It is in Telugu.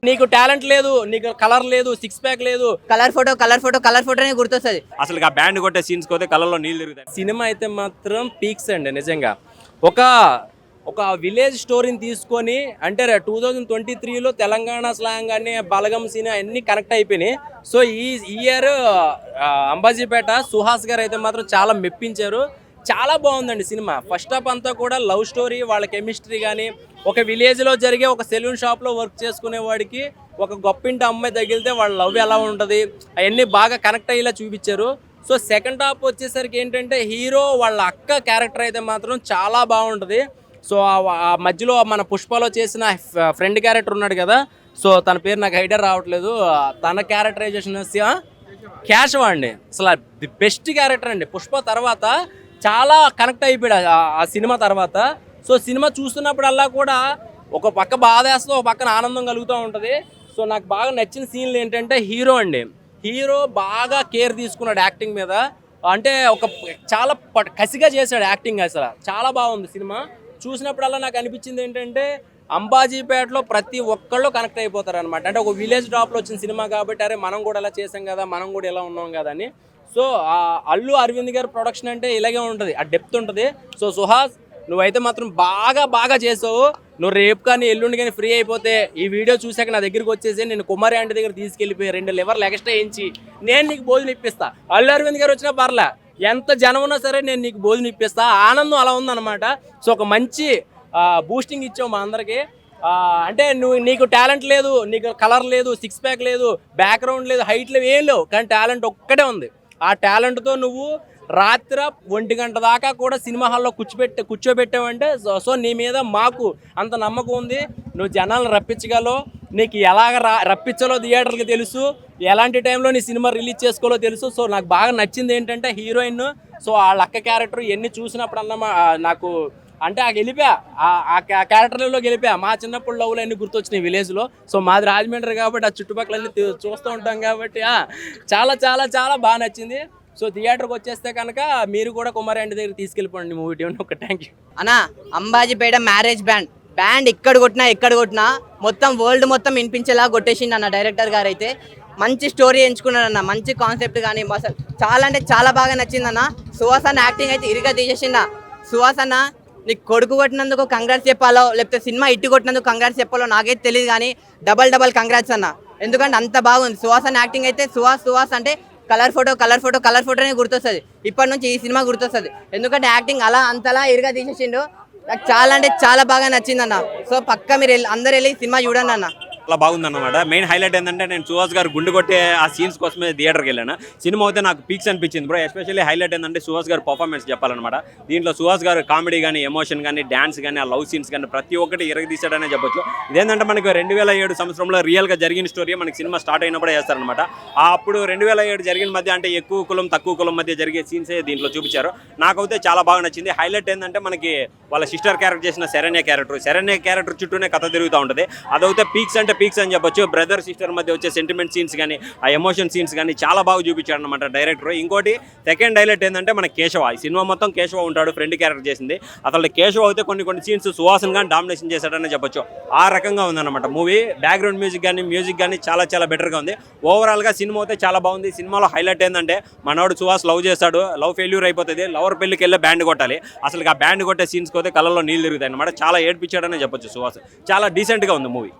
నీకు టాలెంట్ లేదు, నీకు కలర్ లేదు, సిక్స్ ప్యాక్ లేదు, కలర్ ఫోటోనే గుర్తొస్తుంది. అసలు ఆ బ్యాండ్ కొట్టే సీన్స్ కోతే కళ్ళలో నీళ్ళు తిరుగుతాయి. సినిమా అయితే మాత్రం పీక్స్ అండి నిజంగా. ఒక ఒక విలేజ్ స్టోరీని తీసుకొని అంటే 2023లో తెలంగాణ స్లాంగ్ అని బలగం సీన్ అన్నీ కనెక్ట్ అయిపోయినాయి. సో ఈ ఇయర్ అంబాజీపేట సుహాస్ గారు అయితే మాత్రం చాలా మెప్పించారు. చాలా బాగుందండి సినిమా. ఫస్ట్ హాఫ్ అంతా కూడా లవ్ స్టోరీ, వాళ్ళ కెమిస్ట్రీ కానీ, ఒక విలేజ్లో జరిగే ఒక సెలూన్ షాప్లో వర్క్ చేసుకునే వాడికి ఒక గొప్పింటి అమ్మాయి తగిలితే వాళ్ళ లవ్ ఎలా ఉంటుంది అవన్నీ బాగా కనెక్ట్ అయ్యేలా చూపించారు. సో సెకండ్ హాఫ్ వచ్చేసరికి ఏంటంటే హీరో వాళ్ళ అక్క క్యారెక్టర్ అయితే మాత్రం చాలా బాగుంటుంది. సో ఆ మధ్యలో మన పుష్పలో చేసిన ఫ్రెండ్ క్యారెక్టర్ ఉన్నాడు కదా, సో తన పేరు నాకు ఐడియా రావట్లేదు. తన క్యారెక్టరైజేషన్ కేశవ అండి, అసలు ది బెస్ట్ క్యారెక్టర్ అండి. పుష్ప తర్వాత చాలా కనెక్ట్ అయిపోయాడు ఆ సినిమా తర్వాత. సో సినిమా చూస్తున్నప్పుడల్లా కూడా ఒక పక్క బాధ వేస్తూ ఒక పక్కన ఆనందం కలుగుతూ ఉంటుంది. సో నాకు బాగా నచ్చిన సీన్లు ఏంటంటే హీరో బాగా కేర్ తీసుకున్నాడు యాక్టింగ్ మీద. అంటే ఒక చాలా కసిగా చేశాడు యాక్టింగ్. అసలు చాలా బాగుంది సినిమా. చూసినప్పుడల్లా నాకు అనిపించింది ఏంటంటే అంబాజీపేటలో ప్రతి ఒక్కళ్ళు కనెక్ట్ అయిపోతారు అనమాట. అంటే ఒక విలేజ్ డ్రాప్లో వచ్చిన సినిమా కాబట్టి అరే మనం కూడా ఎలా చేసాం కదా, మనం కూడా ఎలా ఉన్నాం కదా అని. సో అల్లు అరవింద్ గారి ప్రొడక్షన్ అంటే ఇలాగే ఉంటుంది, ఆ డెప్త్ ఉంటుంది. సో సుహాస్ నువ్వైతే మాత్రం బాగా చేసావు. నువ్వు రేపు కానీ ఎల్లుండి కానీ ఫ్రీ అయిపోతే ఈ వీడియో చూసాక నా దగ్గరికి వచ్చేసి నేను కుమారి ఆంటీ దగ్గర తీసుకెళ్ళిపోయి 2 లివర్లు ఎక్స్ట్రా వేయించి నేను నీకు భోజనం ఇప్పిస్తా. అల్లు అరవింద్ గారు వచ్చినా పర్లే, ఎంత జనం ఉన్నా సరే నేను నీకు భోజనం ఇప్పిస్తా. ఆనందం అలా ఉందన్నమాట. సో ఒక మంచి బూస్టింగ్ ఇచ్చావు మా అందరికి. అంటే నీకు టాలెంట్ లేదు, నీకు కలర్ లేదు, సిక్స్ ప్యాక్ లేదు, బ్యాక్గ్రౌండ్ లేదు, హైట్ లేవు, ఏం లేవు, కానీ టాలెంట్ ఒక్కటే ఉంది. ఆ టాలెంట్తో నువ్వు రాత్రి 1 గంట దాకా కూడా సినిమా హాల్లో కూర్చోబెట్టావంటే సో నీ మీద మాకు అంత నమ్మకం ఉంది. నువ్వు జనాలను రప్పించగలవు, నీకు ఎలాగ రప్పించాలో థియేటర్కి తెలుసు, ఎలాంటి టైంలో నీ సినిమా రిలీజ్ చేసుకోవాలో తెలుసు. సో నాకు బాగా నచ్చింది ఏంటంటే హీరోయిన్. సో వాళ్ళ అక్క క్యారెక్టర్ ఎన్ని చూసినప్పుడన్నా నాకు అంటే ఆ గెలిపా, ఆ క్యారెక్టర్లో గెలిపా. మా చిన్నప్పుడు లవ్లు అన్నీ గుర్తొచ్చినాయి విలేజ్లో. సో మాది రాజమండ్రి కాబట్టి ఆ చుట్టుపక్కల అన్నీ చూస్తూ ఉంటాం కాబట్టి చాలా బాగా నచ్చింది. సో థియేటర్కి వచ్చేస్తే కనుక మీరు కూడా కుమారి ఆంటీ దగ్గర తీసుకెళ్ళిపోండి మూవీ టీం. ఒక థ్యాంక్ యూ అన్నా. అంబాజీపేట మ్యారేజ్ బ్యాండ్ ఎక్కడ కొట్టినా మొత్తం వరల్డ్ మొత్తం వినిపించేలా కొట్టేసిండు అన్న డైరెక్టర్ గారు. అయితే మంచి స్టోరీ ఎంచుకున్నాడు అన్న, మంచి కాన్సెప్ట్ కానీ అసలు చాలా అంటే చాలా బాగా నచ్చిందన్న. సుహాస్ అన్న యాక్టింగ్ అయితే ఇరుగా తీసేసిండ. సుహాస్ అన్న నీకు కొడుకు కొట్టినందుకు కంగ్రాట్స్ చెప్పాలో లేకపోతే సినిమా ఇట్టు కొట్టినందుకు కంగ్రాట్స్ చెప్పాలో నాకైతే తెలియదు, కానీ డబల్ కంగ్రాట్స్ అన్న. ఎందుకంటే అంత బాగుంది సుహాస్ అన్న యాక్టింగ్ అయితే. సుహాస్ అంటే కలర్ ఫోటోనే గుర్తొస్తుంది. ఇప్పటి నుంచి ఈ సినిమా గుర్తొస్తుంది, ఎందుకంటే యాక్టింగ్ అంతలా ఇరుగా తీసేసిండు. నాకు చాలా అంటే చాలా బాగా నచ్చిందన్న. సో పక్క మీరు అందరు వెళ్ళి సినిమా చూడండి అన్న. అలా బాగుందన్నమాట. మెయిన్ హైలైట్ ఏంటంటే నేను సుహాస్ గారు గుండు కొట్టే ఆ సీన్స్ కోసమే థియేటర్కి వెళ్ళాను. సినిమా అయితే నాకు పీక్స్ అనిపించింది బ్రో. ఎస్పెషల్లీ హైలైట్ ఏంటంటే సుహాస్ గారు పర్ఫార్మెన్స్ చెప్పాలన్నమాట. దీంట్లో సుహాస్ గారు కామెడీ కానీ, ఎమోషన్ కానీ, డ్యాన్స్ కానీ, ఆ లవ్ సీన్స్ కానీ ప్రతి ఒక్కటి ఇరగదీశాడనే చెప్పొచ్చు. ఇదేంటంటే మనకు 2007 సంవత్సరంలో రియల్గా జరిగిన స్టోరీ మనకి సినిమా స్టార్ట్ అయినప్పుడే చేస్తారనమాట. అప్పుడు 2007 జరిగిన మధ్య అంటే ఎక్కువ కులం తక్కువ కులం మధ్య జరిగే సీన్సే దీంట్లో చూపించారు. నాకైతే చాలా బాగా నచ్చింది. హైలైట్ ఏంటంటే మనకి వాళ్ళ సిస్టర్ క్యారెక్టర్ చేసిన శరణ్య క్యారెక్టర్ చుట్టూనే కథ తిరుగుతూ ఉంటుంది. అదైతే పీక్స్ అని చెప్పొచ్చు. బ్రదర్ సిస్టర్ మధ్య వచ్చే సెంటిమెంట్ సీన్స్ కానీ, ఆ ఎమోషన్ సీన్స్ కానీ చాలా బాగా చూపించాడు అనమాట డైరెక్టర్. ఇంకోటి సెకండ్ హైలైట్ ఏంటంటే మన కేశవ, ఈ సినిమా మొత్తం కేశవ ఉంటాడు, ఫ్రెండ్ క్యారెక్టర్ చేసింది. అసలు కేశవ అయితే కొన్ని సీన్స్ సుహాసన్ కానీ డామినేషన్ చేశాడని చెప్పొచ్చు. ఆ రకంగా ఉందన్నమాట మూవీ. బ్యాక్గ్రౌండ్ మ్యూజిక్ కానీ చాలా బెటర్గా ఉంది. ఓవరాల్గా సినిమా అయితే చాలా బాగుంది. సినిమాలో హైలైట్ ఏంటంటే మనోడు సుహాస్ లవ్ చేస్తాడు, లవ్ ఫెయిల్యూర్ అయిపోతుంది, లవర్ పెళ్లికి వెళ్ళి బ్యాండ్ కొట్టాలి. అసలు ఆ బ్యాండ్ కొట్టే సీన్స్ కోతే కళ్ళలో నీళ్ళు తిరుగుతాయి అనమాట. చాలా ఏడ్పించాడనే చెప్పొచ్చు సుహాస్. చాలా డీసెంట్గా ఉంది మూవీ.